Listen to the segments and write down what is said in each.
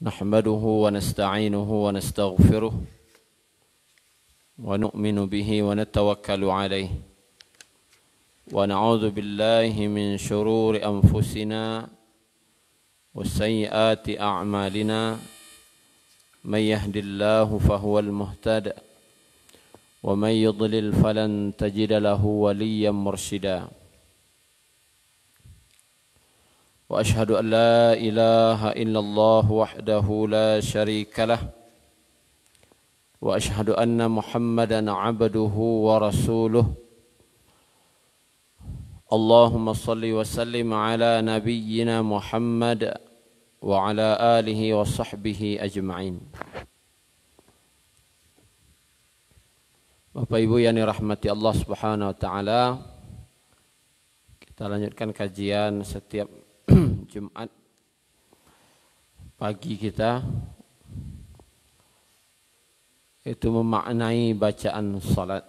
نحمده ونستعينه ونستغفره ونؤمن به ونتوكل عليه ونعوذ بالله من شرور أنفسنا وسيئات أعمالنا من يهد الله فهو المهتد ومن يضلل فلن تجد له وليا مرشدا وأشهد أن لا إله إلا الله وحده لا شريك له وأشهد أن محمدا عبده ورسوله اللهم صل وسلم على نبينا محمد وعلى آله وصحبه أجمعين. Bapak Ibu yang dirahmati Allah Subhanahu wa taala, kita lanjutkan kajian setiap Jumat pagi kita, itu memaknai bacaan salat.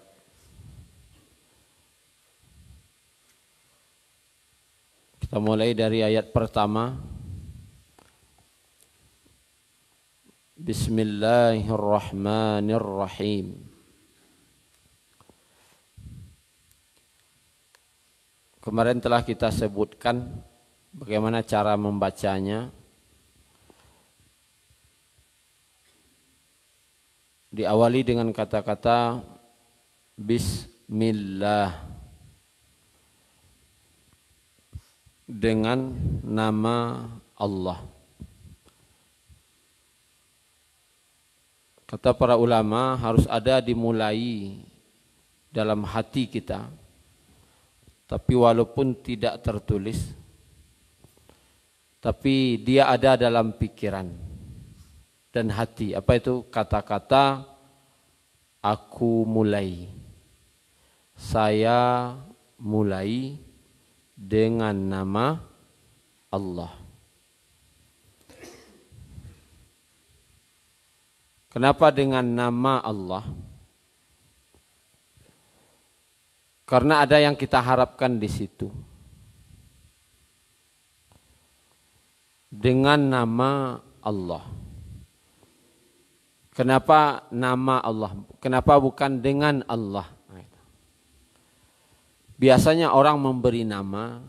Kita mulai dari ayat pertama. Bismillahirrahmanirrahim. Kemarin telah kita sebutkan bagaimana cara membacanya. Diawali dengan kata-kata Bismillah, dengan nama Allah. Kata para ulama, harus ada dimulai dalam hati kita, tapi walaupun tidak tertulis, tapi dia ada dalam pikiran dan hati. Apa itu? Kata-kata aku mulai, saya mulai dengan nama Allah. Kenapa dengan nama Allah? Karena ada yang kita harapkan di situ. Dengan nama Allah. Kenapa nama Allah? Kenapa bukan dengan Allah? Biasanya orang memberi nama,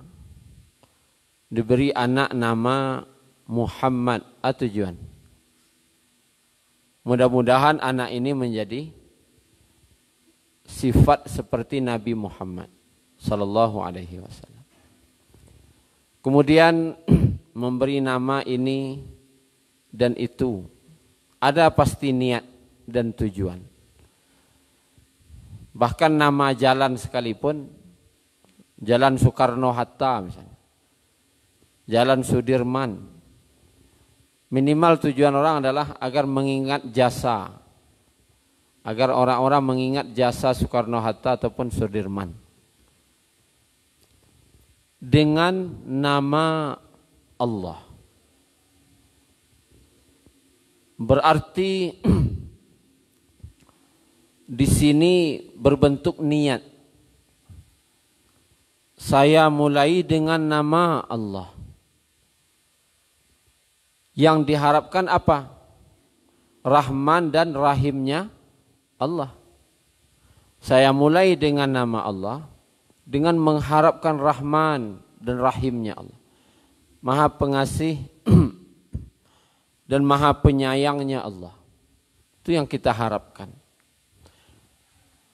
diberi anak nama Muhammad atau tujuan. Mudah-mudahan anak ini menjadi sifat seperti Nabi Muhammad sallallahu alaihi wasallam. Kemudian memberi nama ini dan itu, ada pasti niat dan tujuan. Bahkan nama jalan sekalipun, Jalan Soekarno-Hatta misalnya, Jalan Sudirman, minimal tujuan orang adalah agar mengingat jasa, agar orang-orang mengingat jasa Soekarno-Hatta ataupun Sudirman. Dengan nama Allah. Berarti di sini berbentuk niat. Saya mulai dengan nama Allah. Yang diharapkan apa? Rahman dan Rahimnya Allah. Saya mulai dengan nama Allah, dengan mengharapkan Rahman dan Rahimnya Allah. Maha pengasih dan maha penyayangnya Allah. Itu yang kita harapkan.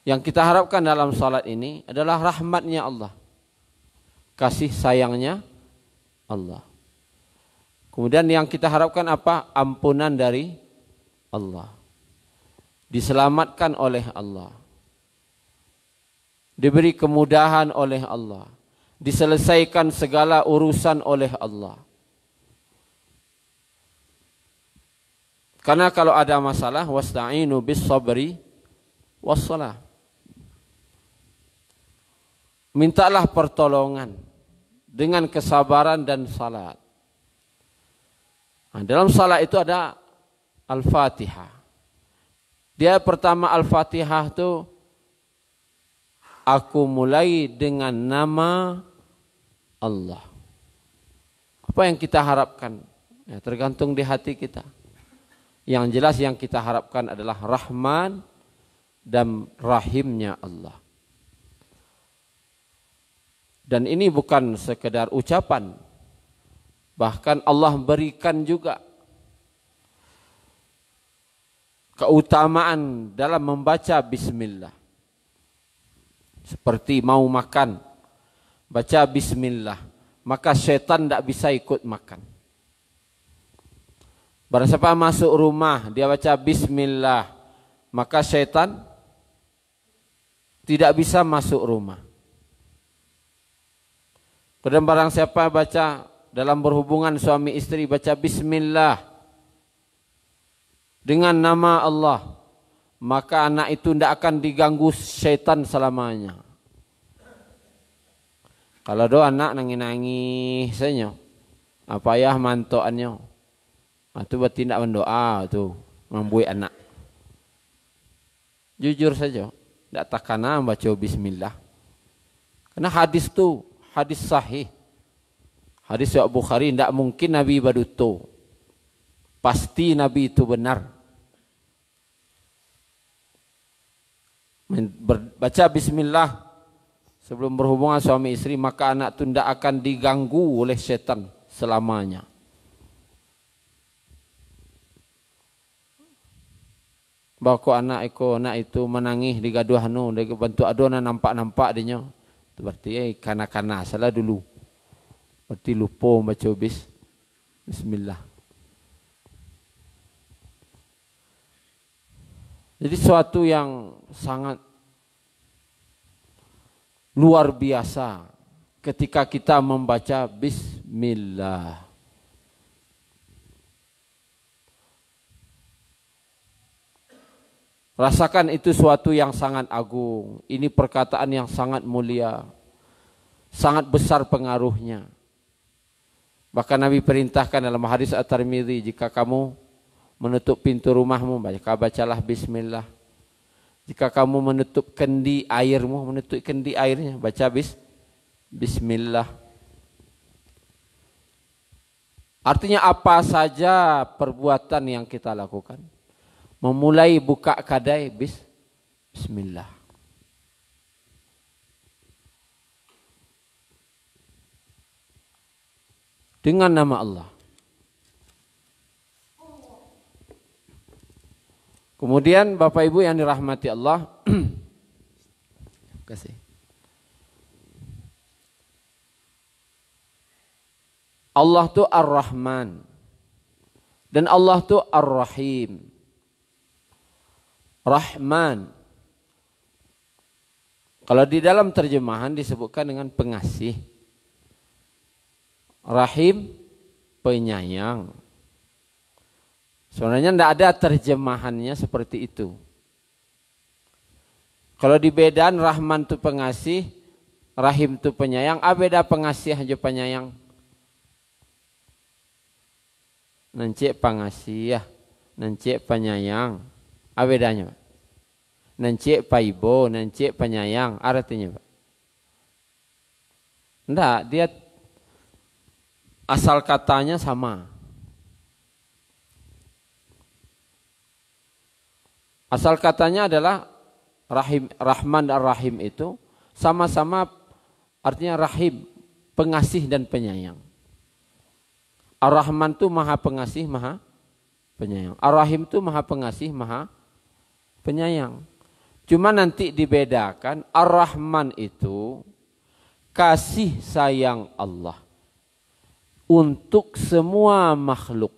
Yang kita harapkan dalam salat ini adalah rahmatnya Allah, kasih sayangnya Allah. Kemudian yang kita harapkan apa? Ampunan dari Allah. Diselamatkan oleh Allah. Diberi kemudahan oleh Allah. Diselesaikan segala urusan oleh Allah. Karena kalau ada masalah, wasta'inu bis sabri wassalah. Mintalah pertolongan dengan kesabaran dan salat. Nah, dalam salat itu ada Al-Fatihah. Dia pertama Al-Fatihah itu, aku mulai dengan nama Allah. Apa yang kita harapkan? Ya, tergantung di hati kita. Yang jelas yang kita harapkan adalah Rahman dan Rahimnya Allah. Dan ini bukan sekedar ucapan. Bahkan Allah berikan juga keutamaan dalam membaca bismillah. Seperti mau makan, baca bismillah, maka syaitan tidak bisa ikut makan. Barang siapa masuk rumah, dia baca bismillah, maka syaitan tidak bisa masuk rumah. Kemudian barang siapa baca dalam berhubungan suami istri, baca bismillah dengan nama Allah, maka anak itu tidak akan diganggu syaitan selamanya. Kalau doa anak nangis-nangis saja, apa ya mantoannya? Itu berarti tidak mendoa, itu membuat anak. Jujur saja, tidak takana baca bismillah. Karena hadis itu hadis sahih. Hadis Sahih Bukhari, tidak mungkin Nabi baduto. Pasti Nabi itu benar. Baca bismillah sebelum berhubungan suami istri, maka anak itu tidak akan diganggu oleh setan selamanya. Bawa anak itu menangis di gaduh di bantu adonan nampak dia. Itu berarti kana-kana salah dulu. Berarti lupa baca bismillah. Jadi suatu yang sangat luar biasa ketika kita membaca bismillah. Rasakan itu suatu yang sangat agung. Ini perkataan yang sangat mulia. Sangat besar pengaruhnya. Bahkan Nabi perintahkan dalam hadis At-Tirmidzi, jika kamu menutup pintu rumahmu, bacalah bismillah. Jika kamu menutup kendi airmu, menutup kendi airnya, baca bismillah. Artinya apa saja perbuatan yang kita lakukan, memulai buka kadai bismillah. Dengan nama Allah. Kemudian Bapak Ibu yang dirahmati Allah, kasih. Allah tu Ar-Rahman dan Allah tu Ar-Rahim. Rahman, kalau di dalam terjemahan disebutkan dengan pengasih. Rahim, penyayang. Sebenarnya tidak ada terjemahannya seperti itu. Kalau di Bedan, Rahman itu pengasih, Rahim itu penyayang. Beda pengasih aja penyayang. Nancik pengasih ya, nancik penyayang. Bedanya Pak? Nancik paibo, nancik penyayang. Artinya Pak? Tidak, dia asal katanya sama. Asal katanya adalah Rahim, Rahman dan Rahim itu sama-sama artinya Rahim, pengasih dan penyayang. Ar-Rahman itu maha pengasih, maha penyayang. Ar-Rahim itu maha pengasih, maha penyayang. Cuma nanti dibedakan, Ar-Rahman itu kasih sayang Allah untuk semua makhluk.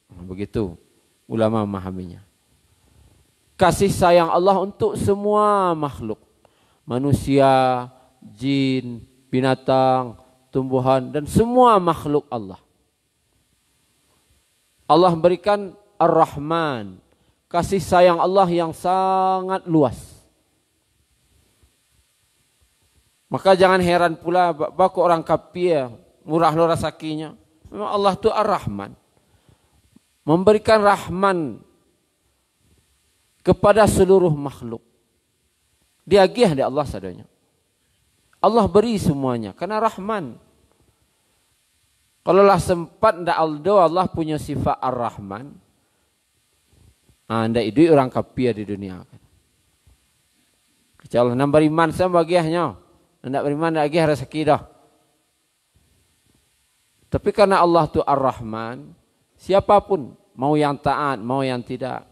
Begitu ulama memahaminya. Kasih sayang Allah untuk semua makhluk. Manusia, jin, binatang, tumbuhan, dan semua makhluk Allah. Allah berikan Ar-Rahman. Kasih sayang Allah yang sangat luas. Maka jangan heran pula baku orang kafir murah lo rasakinya. Memang Allah itu Ar-Rahman. Memberikan rahman kepada seluruh makhluk. Diagih dari Allah sadanya. Allah beri semuanya karena Rahman. Kalau lah sempat ndak aldo Allah punya sifat Ar-Rahman. Ndak itu orang kafir di dunia. Kecuali nan beriman sama bagiannya. Ndak beriman lagi rezeki dah. Tapi karena Allah tu Ar-Rahman, siapapun mau yang taat, mau yang tidak,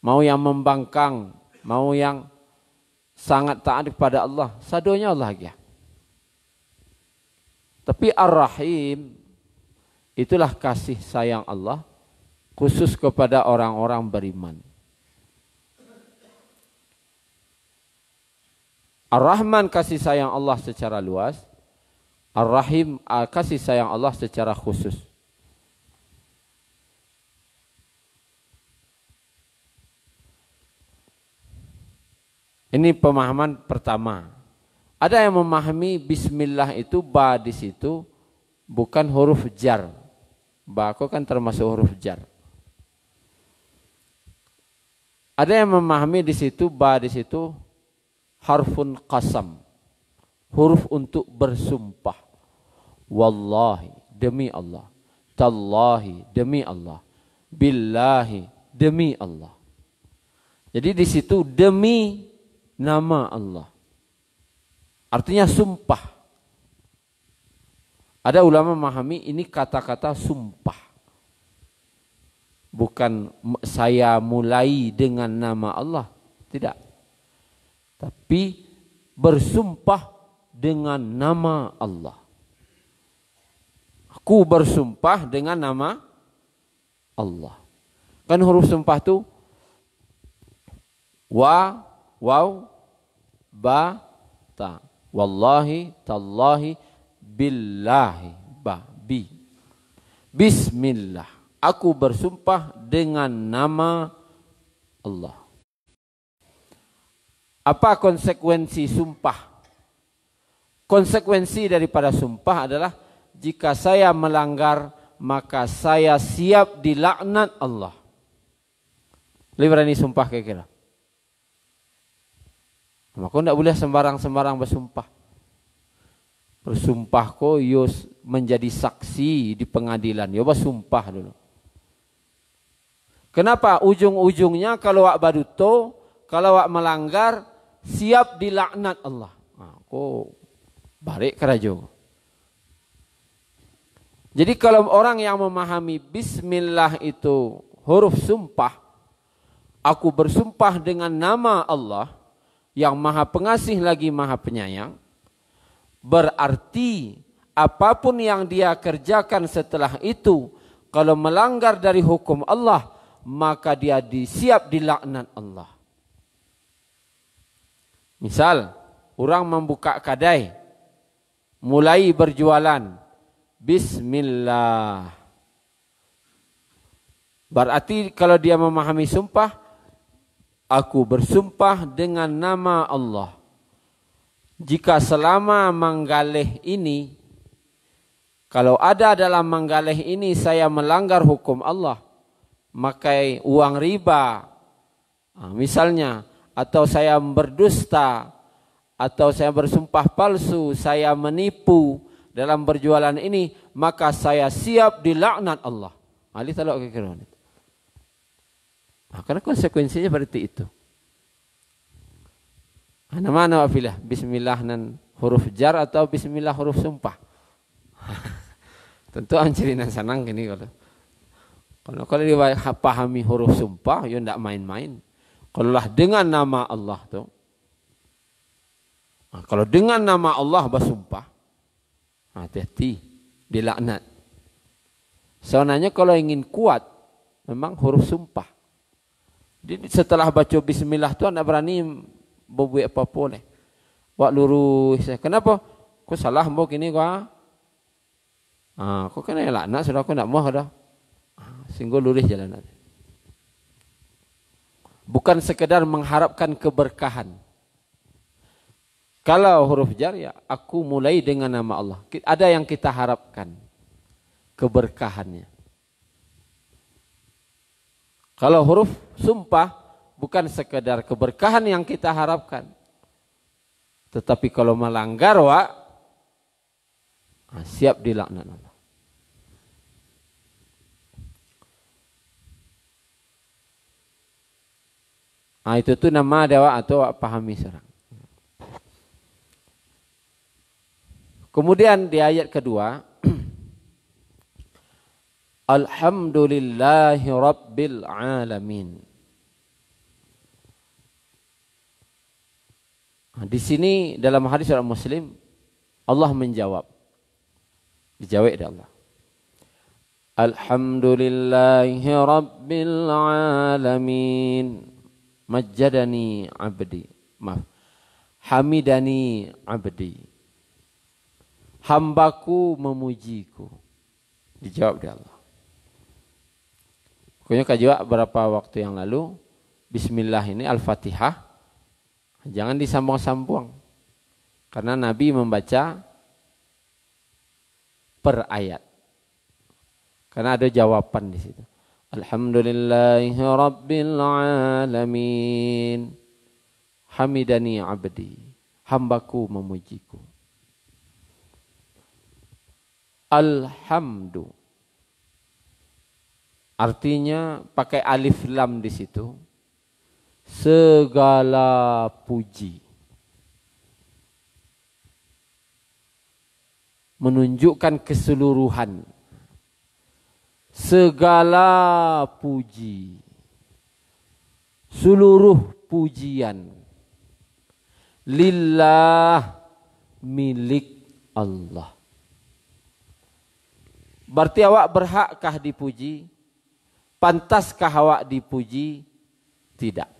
mau yang membangkang, mau yang sangat taat kepada Allah, sadonya Allah ya. Tapi Ar-Rahim itulah kasih sayang Allah khusus kepada orang-orang beriman. Ar-Rahman kasih sayang Allah secara luas, Ar-Rahim kasih sayang Allah secara khusus. Ini pemahaman pertama. Ada yang memahami bismillah itu ba di situ bukan huruf jar. Ba itu kan termasuk huruf jar. Ada yang memahami di situ ba di situ harfun qasam. Huruf untuk bersumpah. Wallahi demi Allah. Tallahi demi Allah. Billahi demi Allah. Jadi di situ demi nama Allah. Artinya sumpah. Ada ulama memahami ini kata-kata sumpah. Bukan saya mulai dengan nama Allah. Tidak. Tapi bersumpah dengan nama Allah. Aku bersumpah dengan nama Allah. Kan huruf sumpah itu wa, waw, ba, ta. Wallahi, tallahi, billahi, ba, bi. Bismillah. Aku bersumpah dengan nama Allah. Apa konsekuensi sumpah? Konsekuensi daripada sumpah adalah jika saya melanggar maka saya siap dilaknat Allah. Lebih berani sumpah kira-kira. Maka tidak boleh sembarang-sembarang bersumpah. Bersumpah ko yos menjadi saksi di pengadilan. Yo bersumpah dulu. Kenapa? Ujung-ujungnya kalau wak baduto, kalau wak melanggar, siap dilaknat Allah. Ko balik kerajo. Jadi kalau orang yang memahami bismillah itu huruf sumpah, aku bersumpah dengan nama Allah yang maha pengasih lagi maha penyayang, berarti apapun yang dia kerjakan setelah itu, kalau melanggar dari hukum Allah, maka dia siap dilaknat Allah. Misal, orang membuka kedai, mulai berjualan, bismillah. Berarti kalau dia memahami sumpah, aku bersumpah dengan nama Allah. Jika selama menggalih ini, kalau ada dalam menggalih ini saya melanggar hukum Allah, makai uang riba, misalnya, atau saya berdusta, atau saya bersumpah palsu, saya menipu dalam berjualan ini, maka saya siap dilaknat Allah. Ali talak kira-kira. Karena konsekuensinya seperti itu. Mana wafilah bismillah nan huruf jar atau bismillah huruf sumpah. Tentu ancirinan sanang gini kalau dia pahami huruf sumpah ya ndak main-main. Kalau lah dengan nama Allah tuh. Kalau dengan nama Allah bersumpah, hati-hati dilaknat. Soalnya kalau ingin kuat memang huruf sumpah. Jadi setelah baca bismillah tu anda berani berbuat apa-apa ni. Wak lurus. Kenapa? Kau salah mbok ini kau. Kau kena laknat sudah aku nak mau dah. Sehingga lurus jalan. Bukan sekedar mengharapkan keberkahan. Kalau huruf jar ya aku mulai dengan nama Allah. Ada yang kita harapkan keberkahannya. Kalau huruf sumpah bukan sekedar keberkahan yang kita harapkan. Tetapi kalau melanggar siap dilaknat Allah. Nah, itu tuh nama dewa atau pahami serang. Kemudian di ayat kedua, Alhamdulillahi Rabbil Alamin. Nah, di sini dalam hadis orang Muslim, Allah menjawab. Dijawab oleh Allah. Alhamdulillahi Rabbil Alamin. Majjadani abdi. Maaf. Hamidani abdi. Hambaku memujiku. Dijawab oleh Allah. Pokoknya kajiwa beberapa waktu yang lalu, Bismillah ini Al-Fatihah, jangan disambung-sambung. Karena Nabi membaca per ayat. Karena ada jawaban di situ. Alhamdulillahi Rabbil Alamin. Hamidani abdi. Hambaku memujiku. Alhamdu. Artinya pakai alif lam di situ. Segala puji. Menunjukkan keseluruhan. Segala puji. Seluruh pujian. Lillah, milik Allah. Berarti awak berhakkah dipuji? Pantaskah awak dipuji? Tidak.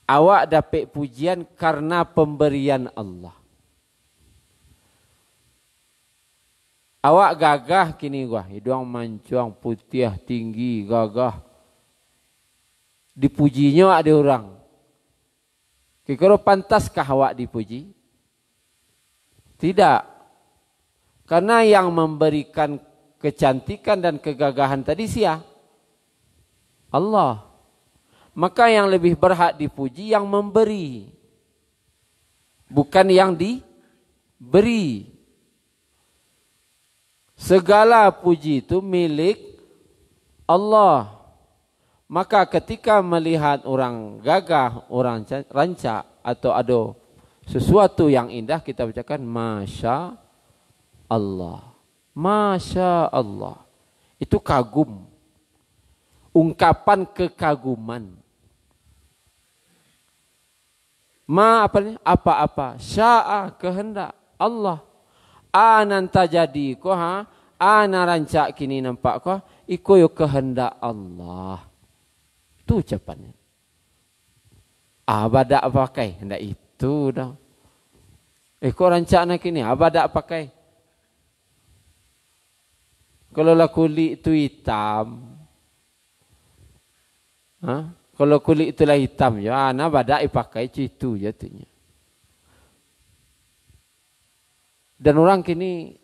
Awak dapat pujian karena pemberian Allah. Awak gagah kini gua, hidung mancung, putih, tinggi, gagah. Dipujinya ada orang. Kira-kira pantaskah awak dipuji? Tidak. Karena yang memberikan kecantikan dan kegagahan tadi siapa? Allah. Maka yang lebih berhak dipuji yang memberi. Bukan yang diberi. Segala puji itu milik Allah. Maka ketika melihat orang gagah, orang rancak atau ada sesuatu yang indah, kita bacakan Masya Allah. Masya Allah. Itu kagum. Ungkapan kekaguman. Apa-apa. Sya'a kehendak Allah. Ananta jadi ko ha. Ana rancak kini nampak ko. Iko yo kehendak Allah. Itu ucapannya. Badak pakai. Hendak itu dah. Iko rancak nak kini. Badak pakai. Kalau lah kulit itu hitam. Kalau kulit itulah hitam. Ya, ana badak pakai itu jatuhnya. Dan orang kini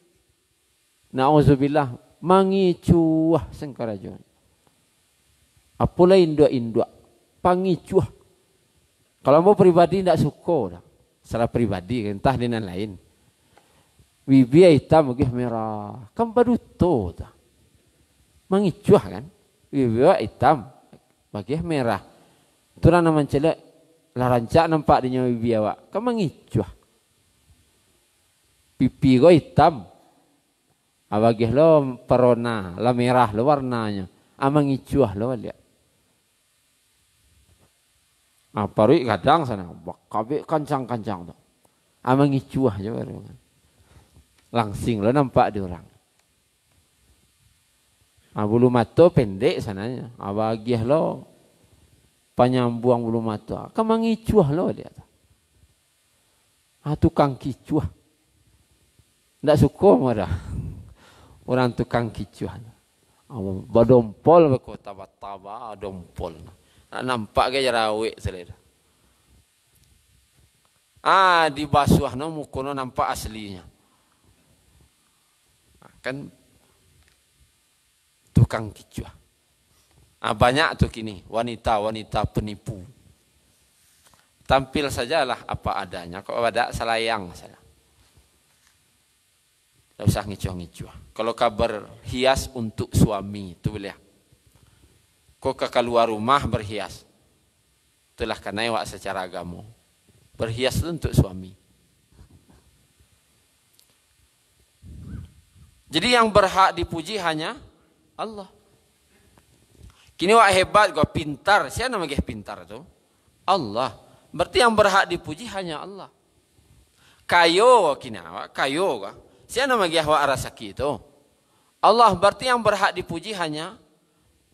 na'udzubillah mangicuah sengkarajuan. Apalah induk-induk pangicuah. Kalau mau pribadi tidak suka dah. Salah pribadi entah dengan lain. Bibi hitam mungkin merah. Kan paduto dah. Mangicuah kan. Bibi hitam bagi merah. Itulah nama celak larancak nampak di nyawa bibi awak. Kan mangicuah. Pipi kau hitam. Abagih lo perona, la merah lo warnanya. Amang icuah lo lihat. Parui kadang sana, kabe kancang-kancang tu. Amang icuah je baru. Langsing lo nampak di orang. Bulu mata pendek sananya. Abagih lo penyambuang bulu mata. Kamang icuah lo lihat. Tukang kicuah. Tidak suka marah. Orang tukang kicuan. Badompol berkota bataba dompol. Nak nampak ke jarawik selera. Di basuh no mukono nampak aslinya. Kan tukang kicuan. Banyak tu kini wanita-wanita penipu. Tampil sajalah apa adanya. Kok ada selayang saja. Tidak usah ngicuah-ngicuah. Kalau kabar hias untuk suami, itu boleh. Kok ke keluar rumah berhias. Itulah karena awak secara agama berhias itu untuk suami. Jadi yang berhak dipuji hanya Allah. Kini awak hebat, gua pintar. Siapa namanya pintar tu? Allah. Berarti yang berhak dipuji hanya Allah. Kayo kini awak, kayo kah? Siapa namanya awak rasaki itu? Allah. Berarti yang berhak dipuji hanya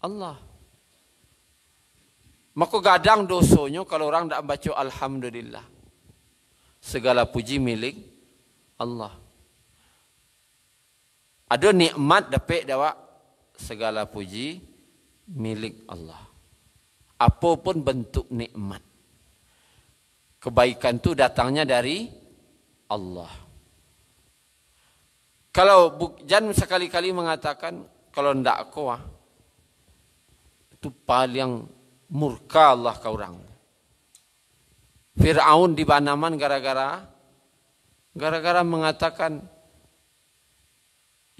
Allah. Maka gadang dosonya kalau orang tak baca alhamdulillah. Segala puji milik Allah. Ada nikmat dapat dapat segala puji milik Allah. Apapun bentuk nikmat. Kebaikan itu datangnya dari Allah. Kalau jangan sekali-kali mengatakan kalau ndak aku itu paling murka Allah ke orang. Fir'aun di Banaman gara-gara mengatakan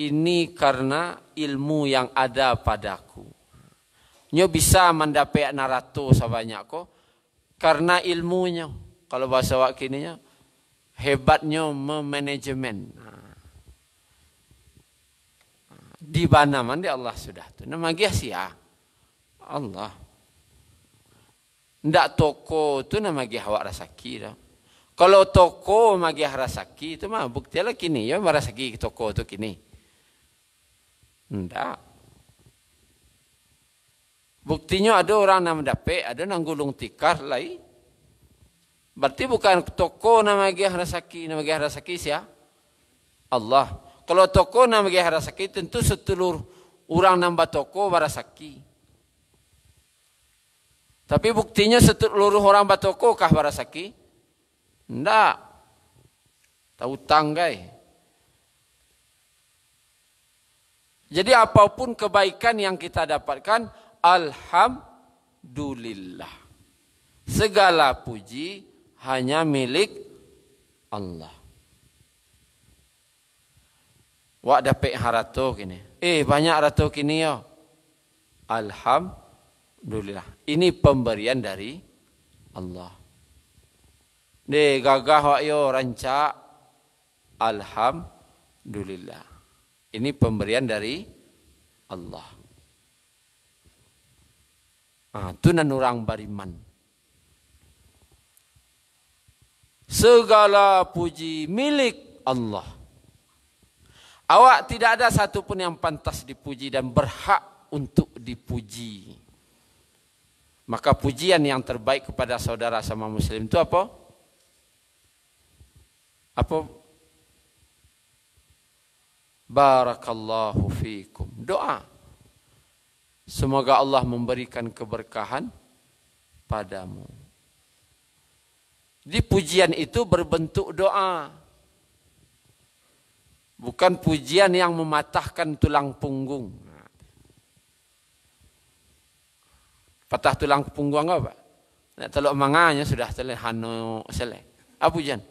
ini karena ilmu yang ada padaku. Nyo bisa mendapat narato sebanyak ko karena ilmunya. Kalau bahasa wakininya hebatnya memanajemen. Di Banaman di Allah sudah tu. Nama dia sia Allah. Ndak toko tu nama dia awak rasaki dah. Kalau toko magi rasaki itu mah bukti lah kini ya rasaki toko tu kini. Ndak. Buktinya ada orang nama dapat, ada nang gulung tikar lai. Berarti bukan toko nama dia rasaki sia Allah. Kalau toko nama dia rasaki tentu setulur orang nambah toko barasaki. Tapi buktinya seluruh orang batoko kah barasaki? Ndak. Tahu tanggai. Jadi apapun kebaikan yang kita dapatkan, alhamdulillah. Segala puji hanya milik Allah. Wak dapat harato kini. Banyak harato kini ya. Alhamdulillah. Ini pemberian dari Allah. Gagah wak yo rancak. Alhamdulillah. Ini pemberian dari Allah. Itu nan orang bariman. Segala puji milik Allah. Awak tidak ada satu pun yang pantas dipuji dan berhak untuk dipuji. Maka pujian yang terbaik kepada saudara sama muslim itu apa? Apa? Barakallahu fiikum. Doa. Semoga Allah memberikan keberkahan padamu. Di pujian itu berbentuk doa. Bukan pujian yang mematahkan tulang punggung. Patah tulang punggung apa? Nak telok manganya sudah telehano selesai. Apa pujian?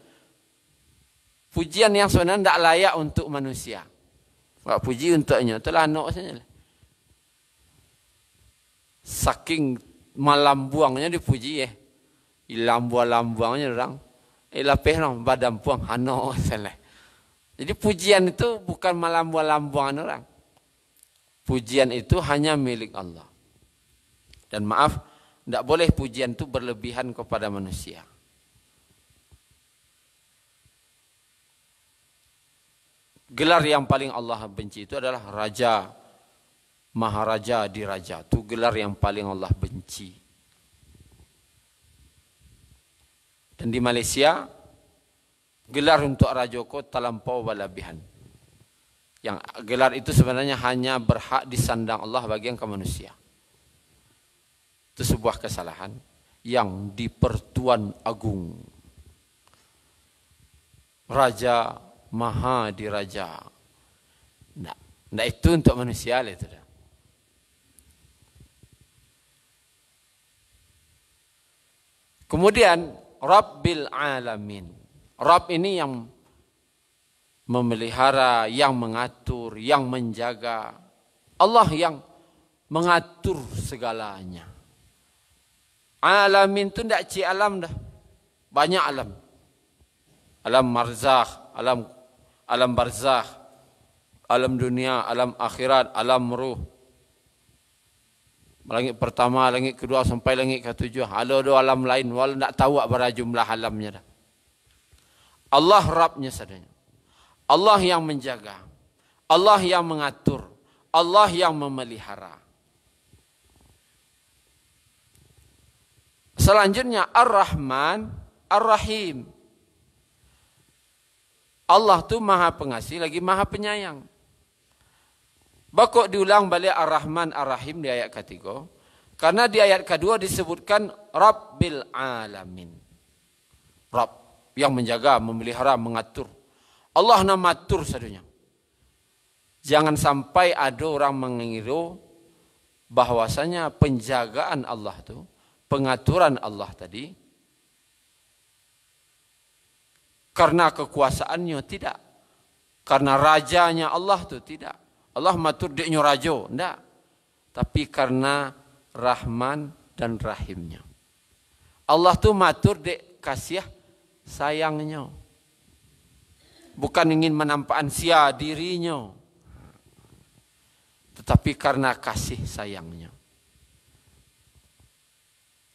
Pujian yang sebenarnya tidak layak untuk manusia. Wak puji untuknya telah no saja. Saking malam buangnya dipuji lambuangnya orang. Lapeh no badan buang hano selesai. Jadi pujian itu bukan malam buangan orang. Pujian itu hanya milik Allah. Dan maaf, tidak boleh pujian itu berlebihan kepada manusia. Gelar yang paling Allah benci itu adalah Raja, Maharaja, Diraja. Itu gelar yang paling Allah benci. Dan di Malaysia, gelar untuk Rajoko terlampau berlebihan. Yang gelar itu sebenarnya hanya berhak disandang Allah bagi yang ke manusia. Itu sebuah kesalahan yang di Pertuan Agung. Raja, Maha Diraja. Nah itu untuk manusia itu. Kemudian Rabbil Alamin. Rabb ini yang memelihara, yang mengatur, yang menjaga. Allah yang mengatur segalanya. Alamin tu tidak cik alam dah. Banyak alam. Alam marzakh, alam barzakh, alam dunia, alam akhirat, alam ruh. Langit pertama, langit kedua sampai langit ketujuh. Ada alam lain, walau tak tahu berapa jumlah alamnya dah. Allah Rabbnya sadanya. Allah yang menjaga. Allah yang mengatur. Allah yang memelihara. Selanjutnya Ar-Rahman, Ar-Rahim. Allah tu maha pengasih lagi maha penyayang. Bakok diulang balik Ar-Rahman Ar-Rahim di ayat ketiga. Karena di ayat kedua disebutkan Rabbil Alamin. Rabb yang menjaga, memelihara, mengatur. Allah nak matur sadunya. Jangan sampai ada orang mengira bahwasanya penjagaan Allah tu, pengaturan Allah tadi karena kekuasaannya, tidak. Karena rajanya Allah tu, tidak. Allah matur deknya raja, tidak. Tapi karena Rahman dan Rahimnya. Allah tu matur dek kasih sayangnya. Bukan ingin menampakkan sia dirinya. Tetapi karena kasih sayangnya.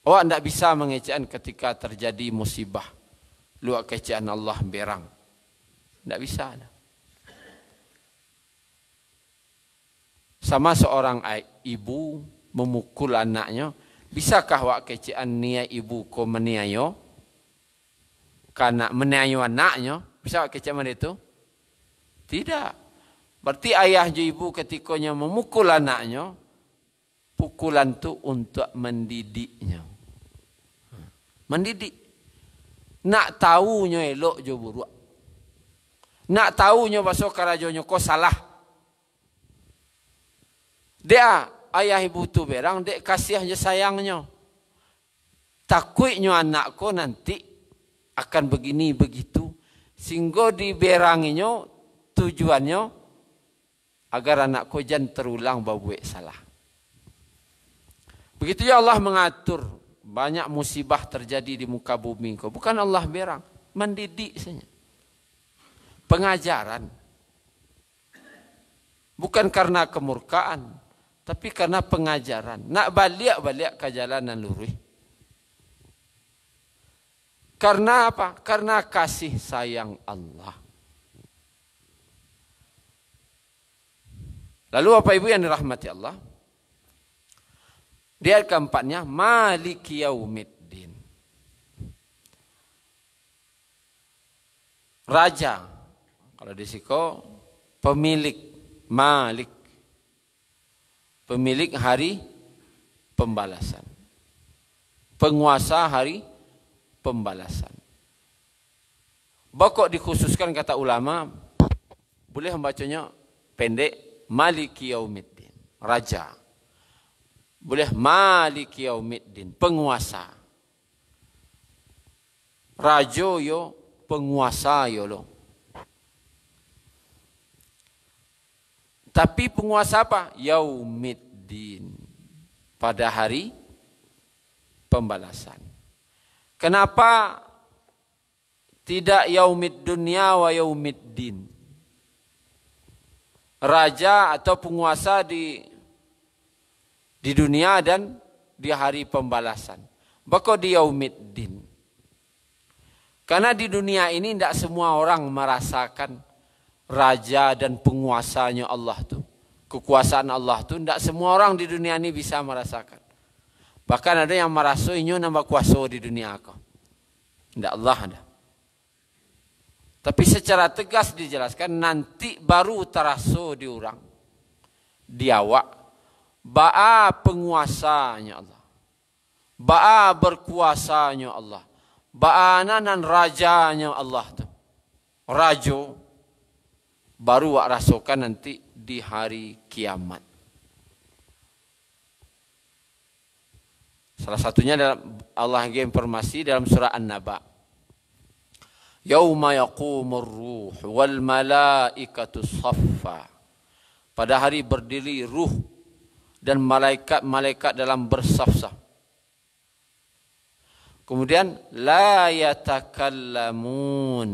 Awak tidak bisa mengecewakan ketika terjadi musibah. Luak kecewaan Allah berang. Tidak bisa. Sama seorang ibu memukul anaknya. Bisakah awak kecewaan niat ibu ko meniayo? Karena meniayo anaknya. Bisa awak kecewaan itu? Tidak. Berarti ayah ibu ketikanya memukul anaknya. Pukulan itu untuk mendidiknya. Mendidik. Nak tahunya elok je buruk. Nak tahunya bahasa karajonya kau salah. Dia ayah ibu tu berang, dek kasihnya sayangnya. Takutnya anakku nanti akan begini begitu. Sehingga diberanginya tujuannya agar anakku jangan terulang berbuat salah. Begitu ya Allah mengatur. Banyak musibah terjadi di muka bumi kau. Bukan Allah berang. Mendidik saja. Pengajaran. Bukan karena kemurkaan. Tapi karena pengajaran. Nak balik ke jalanan lurus. Karena apa? Karena kasih sayang Allah. Lalu apa ibu yang dirahmati Allah? Di ayat keempatnya, Maliki Yaumiddin. Raja. Kalau di siko, pemilik. Malik. Pemilik hari pembalasan. Penguasa hari pembalasan. Bakok dikhususkan kata ulama, boleh membacanya pendek, Maliki Yaumiddin. Raja. Boleh Maliki Yaumiddin, penguasa. Raja yo, penguasa yo lo. Tapi penguasa apa? Yaumiddin. Pada hari pembalasan. Kenapa tidak yaumid dunia wa yaumiddin? Raja atau penguasa di dunia dan di hari pembalasan. Bako di yaumiddin. Karena di dunia ini tidak semua orang merasakan raja dan penguasanya Allah tu. Kekuasaan Allah tu tidak semua orang di dunia ini bisa merasakan. Bahkan ada yang merasainya nambah kuasa di dunia kau. Tidak Allah ada. Tapi secara tegas dijelaskan nanti baru terasa di orang. Di awak. Ba'a penguasanya Allah. Ba'a berkuasanya Allah. Ba'a nan rajanya Allah tu. Rajo. Baru wak rasakan nanti di hari kiamat. Salah satunya dalam Allah bagi informasi dalam surah An-Naba. Yauma yaqumur ruh wal malaikatu saffa. Pada hari berdiri ruh dan malaikat-malaikat dalam bersaf-saf. Kemudian la yatakallamun.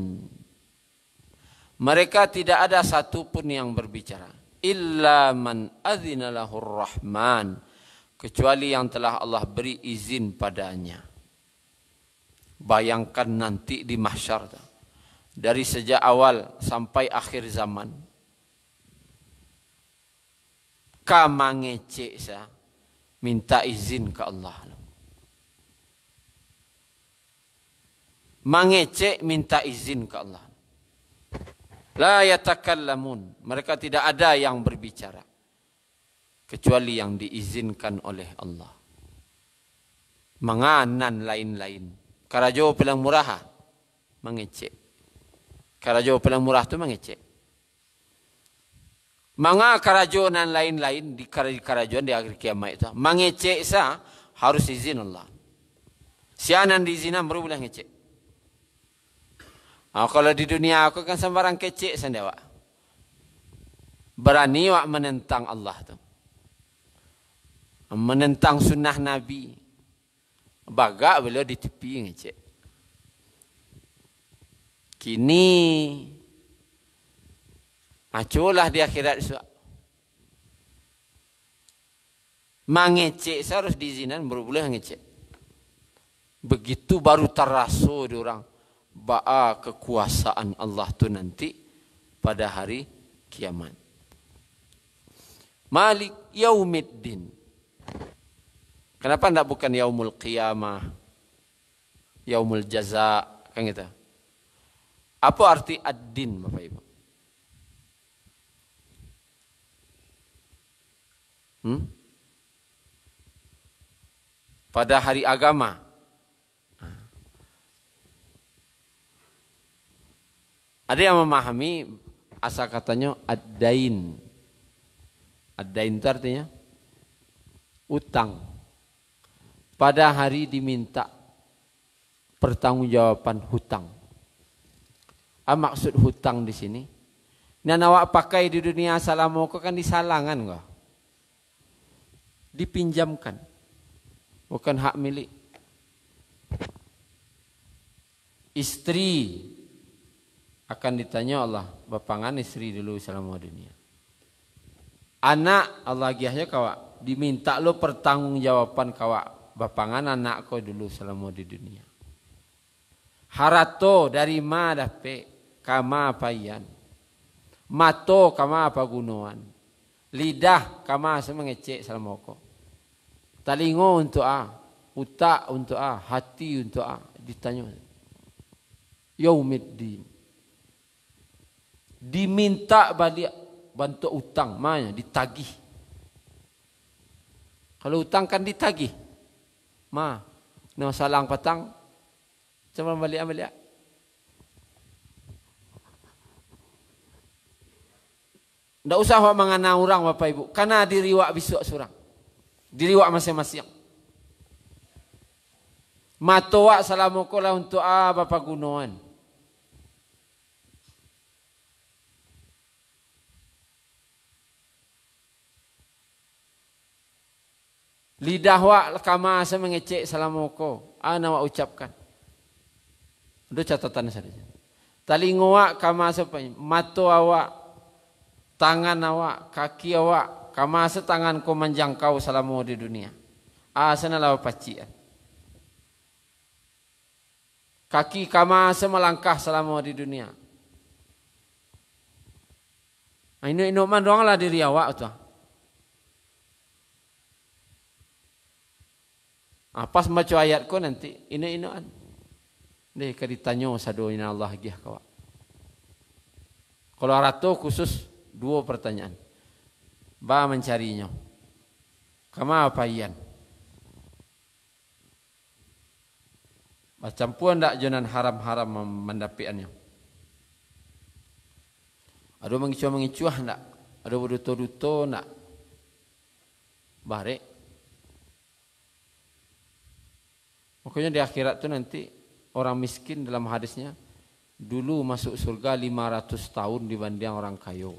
Mereka tidak ada satupun yang berbicara. Illa man adzina lahur rahman. Kecuali yang telah Allah beri izin padanya. Bayangkan nanti di mahsyar. Dari sejak awal sampai akhir zaman. Kama ngecek saya. Minta izin ke Allah. Mengecek minta izin ke Allah. La yatakallamun. Mereka tidak ada yang berbicara. Kecuali yang diizinkan oleh Allah. Manganan lain-lain. Karajo pelang murah. Mengecek. Karajo pelang murah tu mengecek. Manga karajonan lain-lain di karajoan di akhir kiamat itu. Mengecek sah harus izin Allah. Sianan diizinan baru boleh ngecek. Kalau di dunia aku kan sembarang kecek sendiri. Berani wak menentang Allah tu. Menentang sunnah Nabi. Bagak beliau di tepi ngecek. Kini maculah di akhirat suak. Mengecek harus diizinan baru boleh ngecek. Begitu baru terasa di orang. Ba'a kekuasaan Allah tu nanti pada hari kiamat. Malik yaumiddin. Kenapa tidak bukan yaumul qiyamah? Yaumul jaza. Kan gitu. Apa arti ad-din Bapak Ibu? Pada hari agama. Ada yang memahami asal katanya ad-dain. Ad-dain itu artinya utang. Pada hari diminta pertanggungjawaban hutang. Maksud hutang di sini. Yang awak pakai di dunia salamoko kan disalangan kok. Dipinjamkan. Bukan hak milik. Istri akan ditanya Allah, bapangan istri dulu selama dunia. Anak Allah giahnya kawak, diminta lo pertanggungjawaban kawak, bapangan anak kau dulu selama di dunia. Harato dari ma dape, kama payan. Mato kama apa gunuan. Lidah kama semengecek selama kau. Talingo untuk utak untuk hati untuk ditanya. Yaumiddin. Diminta balik bantu utang, mana ditagih. Kalau utang kan ditagih. No salang petang, cuma balik. Ndak usah awak mengana orang Bapak Ibu, karena diriwak bisuk surang. Diriwak masing-masing. Matoak salamukola untuk Bapak Gunawan. Lidah wak kama asa mengecek salamoko. Ana wak ucapkan. Itu catatan saja. Talingo wak kama asa mato awak, tangan awak, kaki awak, kama asa tangan ko menjangkau salamo di dunia. Asana lawa pacian. Kaki kama asa melangkah salamo di dunia. Ini man doang lah diri awak tu. Pas baca ayat ko nanti ino-inoan. Deh kaditanyo sadoina Allah giah kawa. Kalau arato khusus 2 pertanyaan. Ba mencarinya. Kama apa ian? Macam pun ndak jonan haram-haram mendapiannya. Ada mengicuah ndak? Ada berduto-duto ndak? Bare. Pokoknya di akhirat tu nanti orang miskin dalam hadisnya dulu masuk surga 500 tahun dibanding orang kaya.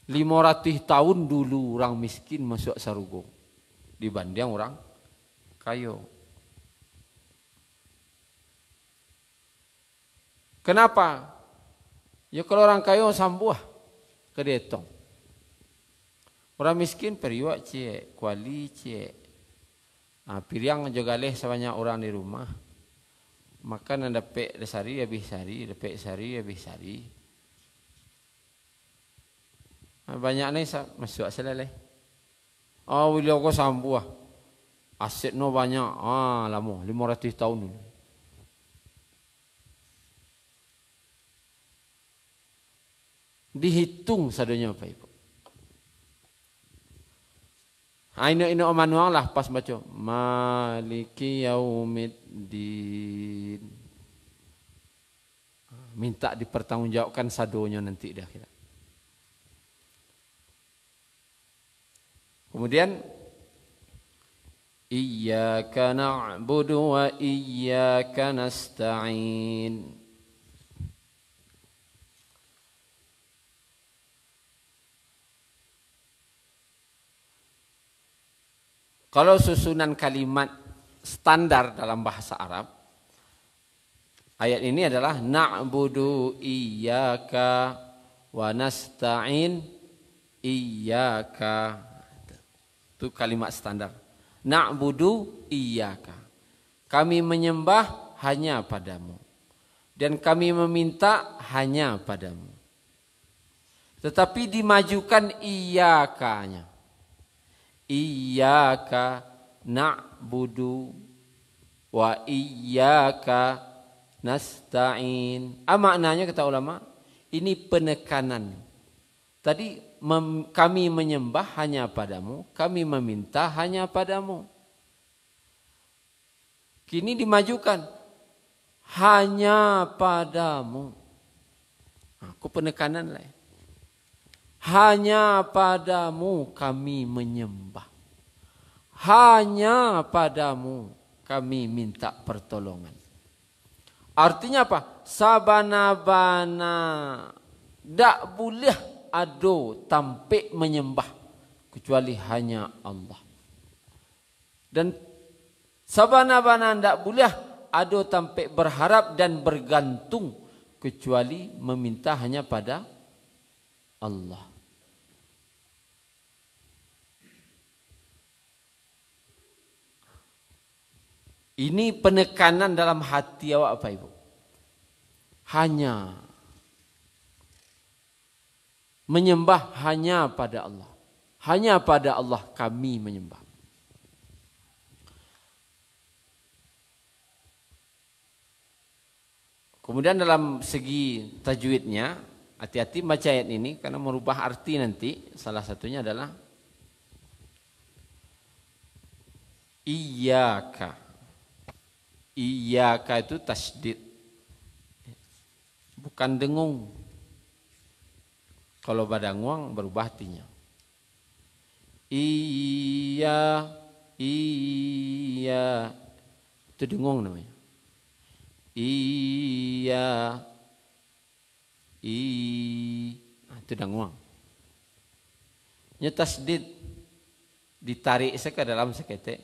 500 tahun dulu orang miskin masuk surga dibanding orang kayu. Kenapa? Ya kalau orang kayu sambuah kedetong. Orang miskin periwak cie, kuali cie. Piriang juga leh sebanyak orang di rumah. Makan ada pek sari habis sari, ada pek sari habis sari. Banyak nih masuk selesai. Oh, wilio ko sambuah. Aset no banyak. Lama 500 tahun dulu. Dihitung sadonya Pak Ibu. Ini manual lah pas baca Maliki Yaumiddin. Minta dipertanggungjawabkan sadonya nanti di akhirat. Kemudian Iyyaka na'budu wa iyyaka nasta'in. Kalau susunan kalimat standar dalam bahasa Arab, ayat ini adalah na'budu iyyaka wa nasta'in iyyaka. Itu kalimat standar. Na'budu iyyaka. Kami menyembah hanya padamu. Dan kami meminta hanya padamu. Tetapi dimajukan iyyakanya. Iyyaka na'budu wa iyyaka nasta'in. Maknanya kata ulama, ini penekanan. Tadi kami menyembah hanya padamu, kami meminta hanya padamu. Kini dimajukan hanya padamu. Aku penekanan lah. Hanya padamu kami menyembah. Hanya padamu kami minta pertolongan. Artinya apa? Sabana-bana dak boleh ado tampik menyembah kecuali hanya Allah. Dan sabana-bana ndak boleh ado tampik berharap dan bergantung kecuali meminta hanya pada Allah. Ini penekanan dalam hati awak apa Ibu? Hanya menyembah hanya pada Allah. Hanya pada Allah kami menyembah. Kemudian dalam segi tajwidnya, hati-hati baca ayat ini karena merubah arti nanti. Salah satunya adalah Iyyaka. Iyyaka itu tasydid. Bukan dengung. Kalau pada nguang berubah artinya. Iya. Itu dengung namanya. Iya. Itu dah nguang. Tasdid ditarik ke dalam seketik.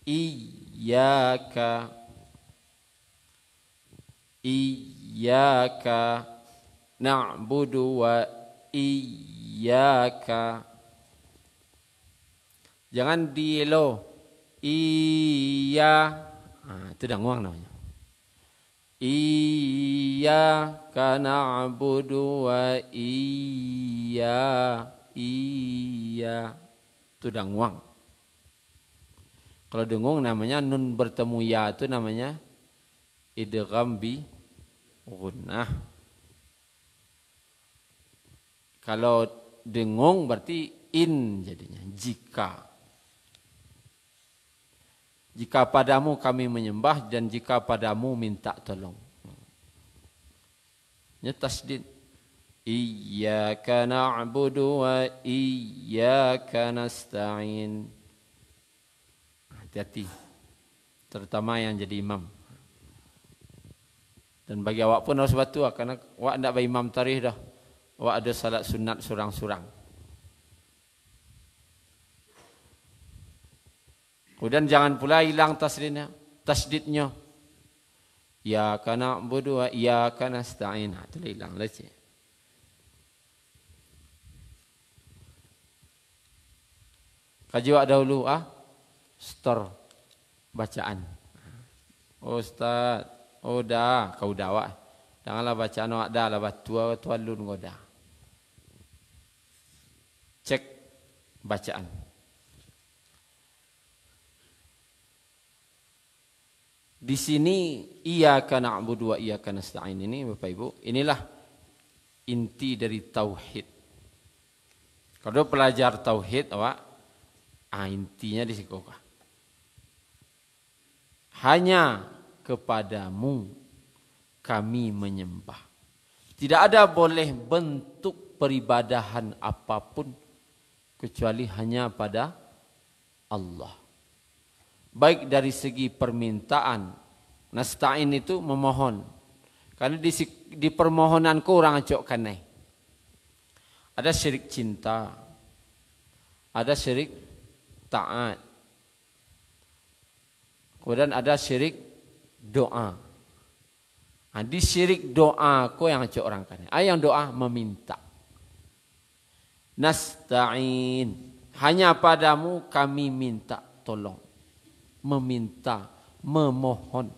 Iyyaka. Iyyaka na'budu wa iyyaka. Jangan dielo. Iya. Itu dah nguang namanya. Iyyaka na'budu wa iya. Itu dah nguang. Kalau dengung namanya nun bertemu ya itu namanya idgham bi gunnah. Kalau dengung berarti in jadinya jika. Jika padamu kami menyembah dan jika padamu minta tolong. Ini tasdid. Iyyaka na'budu wa iyyaka nasta'in. Hati-hati. Terutama yang jadi imam. Dan bagi awak pun harus batu karena awak tidak bagi imam tarikh dah. Awak ada salat sunat surang-surang. Kemudian jangan pula hilang tasdidnya. Ya kana budu wa ya kana nasta'in. Itu hilang lah cik. Kajiwa dahulu Stor bacaan. Oh Ustaz, oh dah, kau dah. Janganlah bacaan awak dah lah batua tualun kau dah. Cek bacaan. Di sini iyyaka na'budu wa iyyaka nasta'in ini Bapak Ibu, inilah inti dari tauhid. Kalau pelajar tauhid awak intinya di situ. Hanya kepadamu kami menyembah. Tidak ada boleh bentuk peribadahan apapun kecuali hanya pada Allah. Baik dari segi permintaan, nasta'in itu memohon. Karena di permohonanku orang acokkan nih. Ada syirik cinta, ada syirik taat, kemudian ada syirik doa. Di syirik doa ko yang acok orang kan. Yang doa meminta. Nasta'in, hanya padamu kami minta tolong. Meminta, memohon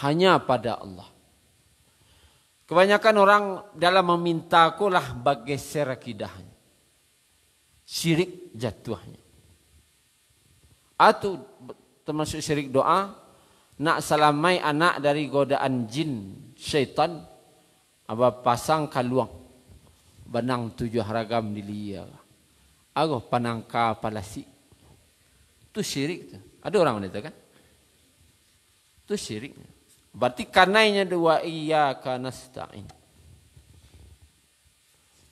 hanya pada Allah. Kebanyakan orang dalam meminta kulah bergeser akidahnya. Syirik jatuhnya. Atau termasuk syirik doa, nak salamai anak dari godaan jin, syaitan, pasang kaluang, benang 7 ragam di liya. Ago panangka palasi. Itu syirik tu. Ada orang itu kan? Itu syirik. Berarti karenanya dua iyyaka nasta'in.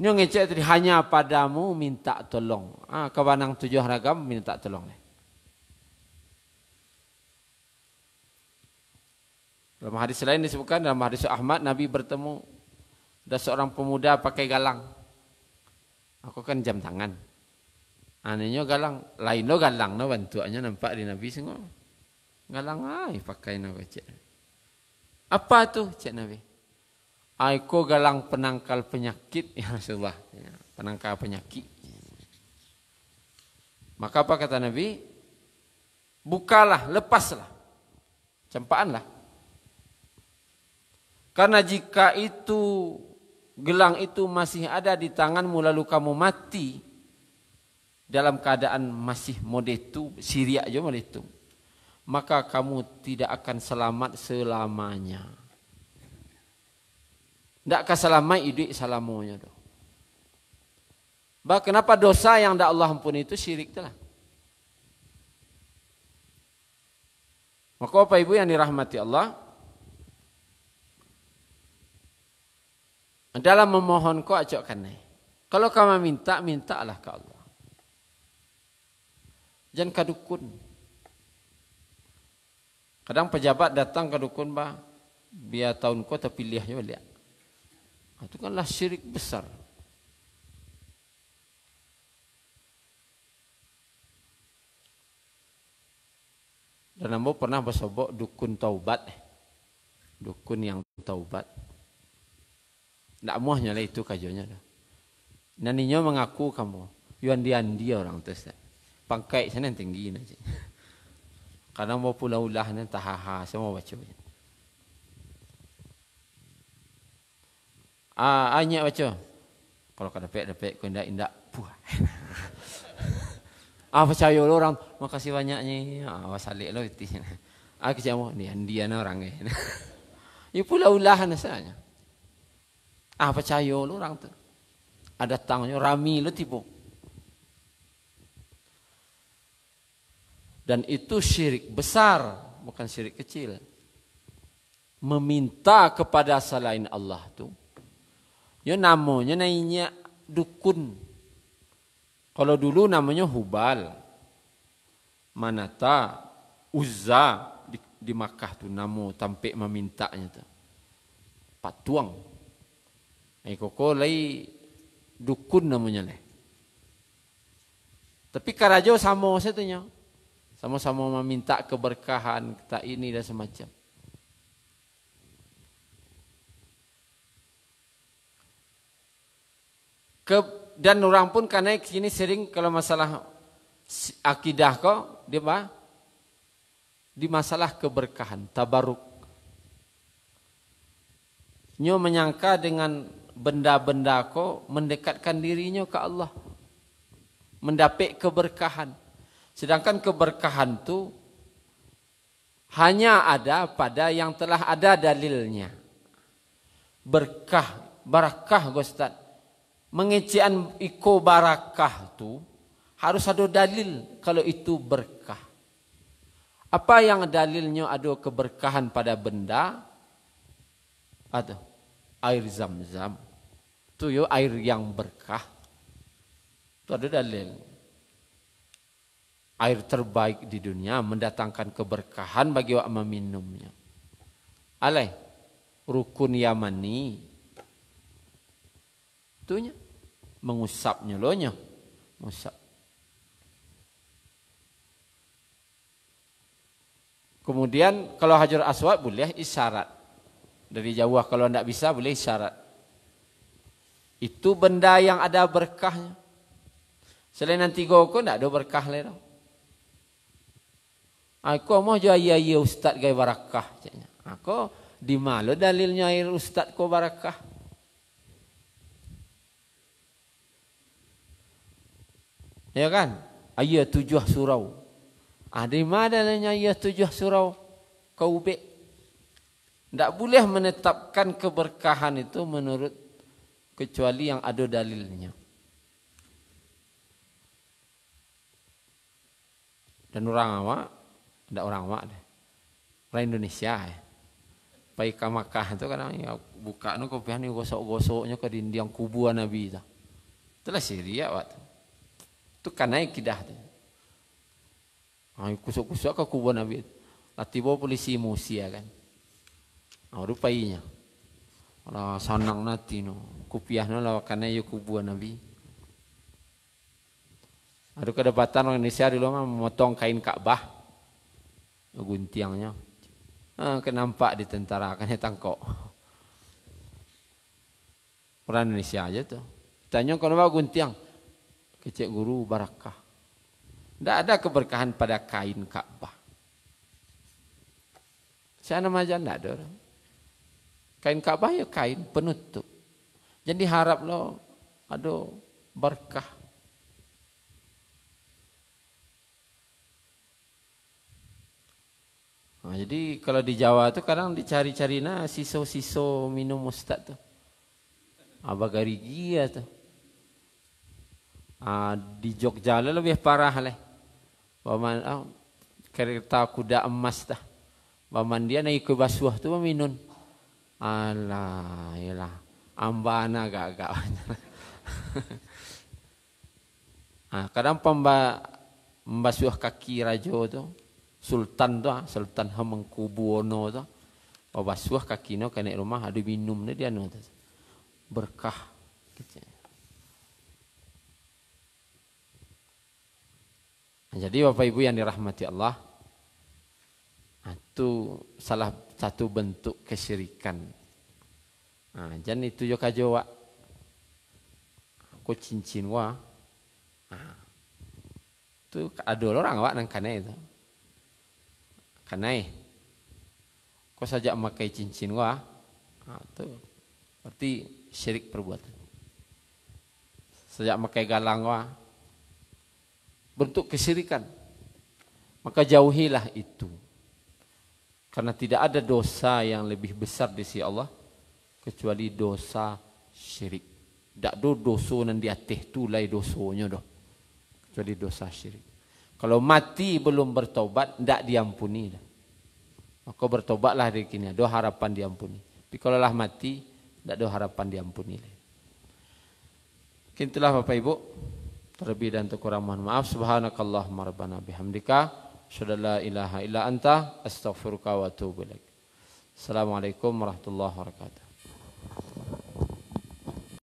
Ini ngecek tadi hanya padamu minta tolong. Kebanang 7 ragam minta tolong. Dalam hadis lain disebutkan, dalam hadis Ahmad, Nabi bertemu ada seorang pemuda pakai galang. Aku kan jam tangan. Anehnya galang, lain lo galang, no bantuannya nampak di Nabi semua. Galang pakai Nabi cik. Apa tu cik Nabi? Aku galang penangkal penyakit ya Rasulullah, penangkal penyakit. Maka apa kata Nabi? Bukalah, lepaslah, campaanlah. Karena jika itu gelang itu masih ada di tanganmu lalu kamu mati dalam keadaan masih modetu, Syria aja modetu, maka kamu tidak akan selamat selamanya. Tidak akan selamat hidup selamanya. Bah, kenapa dosa yang tidak Allah ampuni itu syirik itulah. Maka Bapak Ibu yang dirahmati Allah, dalam memohon kau acokkan nih. Kalau kamu minta, mintalah ke Allah. Jangan ke dukun. Kadang pejabat datang ke dukun, biar tahun kau terpilih aja lihat. Itu kanlah syirik besar. Dan ambo pernah bersobok dukun taubat. Dukun yang taubat. Tidak muahnya lah itu kajunya. Naninya mengaku kamu. Dia orang tu. Pangkai sana yang tinggi. Kadang mau pulau ulah ni tahaha. Saya mau baca. Hanya baca. Kalau kau dapat kau indak. Puah. Percaya orang. Makasih banyaknya. Wasalik lo itu. Aku cakap dia orang ni. Ia pulau ulah nasanya. Percaya lu orang tu. Ada tangannya rami lu tipu. Dan itu syirik besar, bukan syirik kecil. Meminta kepada selain Allah tu. Ya namanya nainya dukun. Kalau dulu namanya Hubal. Manata, Uzza di Makkah tu namo tampik memintanya tu. Patuang. Koko lai dukun namanya leh. Tapi karajo sama satunya. Sama-sama meminta keberkahan, kita ini dan semacam. Dan orang pun karena kini sering kalau masalah akidah kok dia di masalah keberkahan, tabaruk. Nyo menyangka dengan benda-benda kok mendekatkan dirinya ke Allah. Mendapat keberkahan. Sedangkan keberkahan itu hanya ada pada yang telah ada dalilnya. Berkah, barakah Ustaz. Mengecian iko barakah itu harus ada dalil kalau itu berkah. Apa yang dalilnya ada keberkahan pada benda? Ada air zam-zam. Itu yo air yang berkah. Itu ada dalil. Air terbaik di dunia mendatangkan keberkahan bagi orang meminumnya. Alai rukun Yamani. Itunya mengusapnya lohnya. Mengusap. Kemudian kalau Hajar Aswad boleh isyarat. Dari jauh kalau tidak bisa boleh isyarat. Itu benda yang ada berkahnya. Selain nanti kau tidak ada berkah lagi. Aku mau jadi ya ustaz gay barakah. Aku di mana dalilnya air ustaz kau barakah? Ya kan? Ayat 7 surau. Di mana dalilnya ayat 7 surau? Kau ubek. Tidak boleh menetapkan keberkahan itu menurut kecuali yang ada dalilnya. Dan orang awak, tidak orang awak deh. Orang Indonesia ya. Pai ke Makkah itu kadang ya buka nu kopiah ni gosok-gosoknya ke dinding kuburan Nabi itu. Itulah Syria waktu. Itu karena akidah tu. Kusuk-kusuk ke kuburan Nabi. Latibo polisi Musia kan. Rupainya. Orang sanang nanti no. Kupiahnya lah karena ia kuburan Nabi. Ada kedapatan orang Indonesia dulu memotong kain Ka'bah. Guntiangnya. Kenampak di tentara kan tangkok. Orang Indonesia aja tuh. Tanya kenapa guntiang? Kecik guru barakah. Tidak ada keberkahan pada kain Ka'bah. Saya nama aja tidak ada orang. Kain Ka'bah ya kain penutup. Jadi harap lo ada berkah. Nah, jadi kalau di Jawa tuh kadang dicari-cari siso-siso minum ustad tuh. Abagari gia tuh. Di Jogja lebih parah leh. Paman kereta kuda emas dah. Paman dia naik ke basuh tuh minum. Alah, yalah. Ambana agak-agak. Kadang pembasuh kaki rajo tu, sultan tu, Sultan Hamengkubuwono tu, pembasuh kaki no kena rumah ada minum ni dia no berkah. Jadi Bapak Ibu yang dirahmati Allah, itu salah satu bentuk kesyirikan. Jangan itu juga Jawa. Aku cincin wah. Itu ada orang awak nang kanai itu. Kanai. Kau saja memakai cincin wah. Itu berarti syirik perbuatan. Sejak memakai galang wah. Bentuk kesyirikan. Maka jauhilah itu. Karena tidak ada dosa yang lebih besar di sisi Allah kecuali dosa syirik. Tak ada dosa yang di atas tu lai dosanya dah. Kecuali dosa syirik. Kalau mati belum bertobat, tidak diampuni dah. Maka bertobatlah dari kini, ada harapan diampuni. Tapi kalau lah mati, tidak ada harapan diampuni. Itulah Bapak Ibu. Terlebih dan terkurang mohon maaf. Subhanakallahumma rabbana bihamdika. Asyhadu an la ilaha illa anta astaghfiruka wa atubu ilaik. Assalamualaikum warahmatullahi wabarakatuh.